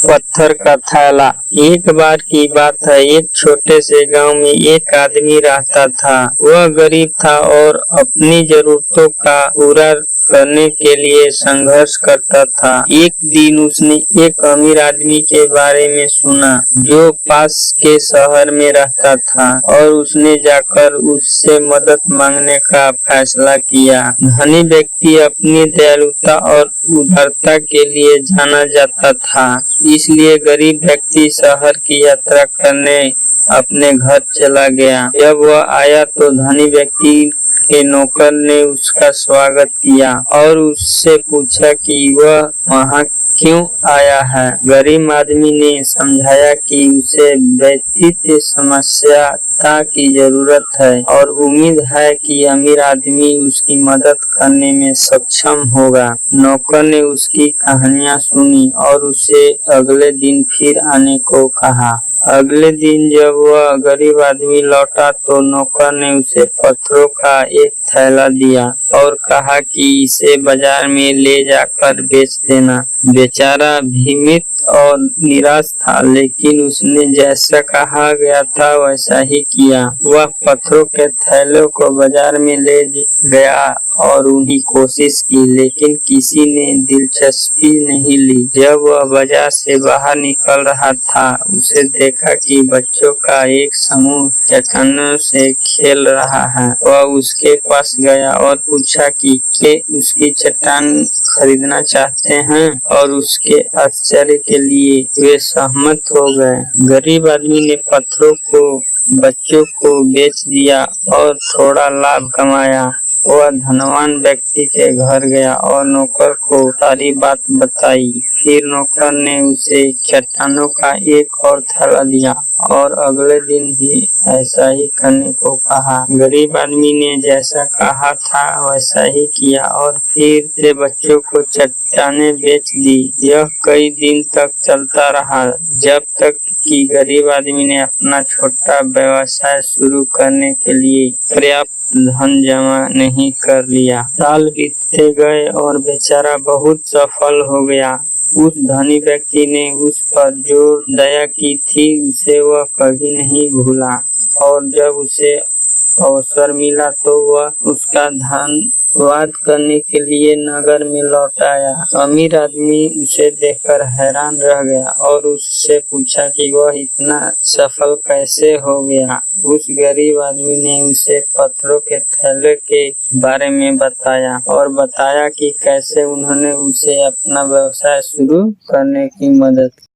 पत्थर का थैला। एक बार की बात है, एक छोटे से गांव में एक आदमी रहता था। वह गरीब था और अपनी जरूरतों का पूरा करने के लिए संघर्ष करता था। एक दिन उसने एक अमीर आदमी के बारे में सुना जो पास के शहर में रहता था और उसने जाकर उससे मदद मांगने का फैसला किया। धनी व्यक्ति अपनी दयालुता और उदारता के लिए जाना जाता था, इसलिए गरीब व्यक्ति शहर की यात्रा करने अपने घर चला गया। जब वह आया तो धनी व्यक्ति के नौकर ने उसका स्वागत किया और उससे पूछा कि वह वहाँ क्यों आया है। गरीब आदमी ने समझाया कि उसे व्यक्तिगत समस्या की जरूरत है और उम्मीद है कि अमीर आदमी उसकी मदद करने में सक्षम होगा। नौकर ने उसकी कहानियाँ सुनी और उसे अगले दिन फिर आने को कहा। अगले दिन जब वह गरीब आदमी लौटा तो नौकर ने उसे पत्थरों का एक थैला दिया और कहा कि इसे बाजार में ले जाकर बेच देना। बेचारा भीमित और निराश था, लेकिन उसने जैसा कहा गया था वैसा ही किया। वह पत्थरों के थैले को बाजार में ले गया और उन्हीं कोशिश की, लेकिन किसी ने दिलचस्पी नहीं ली। जब वह बाजार से बाहर निकल रहा था, उसे देखा कि बच्चों का एक समूह चट्टानों से खेल रहा है। वह उसके पास गया और पूछा कि वे उसकी चट्टान खरीदना चाहते हैं और उसके आश्चर्य के लिए वे सहमत हो गए। गरीब आदमी ने पत्थरों को बच्चों को बेच दिया और थोड़ा लाभ कमाया। वह धनवान व्यक्ति के घर गया और नौकर को सारी बात बताई। फिर नौकर ने उसे चट्टानों का एक और थैला दिया और अगले दिन ही ऐसा ही करने को कहा। गरीब आदमी ने जैसा कहा था वैसा ही किया और फिर से बच्चों को चट्टानें बेच दी। यह कई दिन तक चलता रहा, जब तक कि गरीब आदमी ने अपना छोटा व्यवसाय शुरू करने के लिए पर्याप्त धन जमा नहीं कर लिया। साल बीतते गए और बेचारा बहुत सफल हो गया। उस धनी व्यक्ति ने उस पर जो दया की थी उसे वह कभी नहीं भूला और जब उसे अवसर मिला तो वह उसका धन्यवाद करने के लिए नगर में लौट आया। अमीर आदमी उसे देखकर हैरान रह गया और उससे पूछा कि वह इतना सफल कैसे हो गया। उस गरीब आदमी ने उसे पत्थरों के थैले के बारे में बताया और बताया कि कैसे उन्होंने उसे अपना व्यवसाय शुरू करने की मदद की।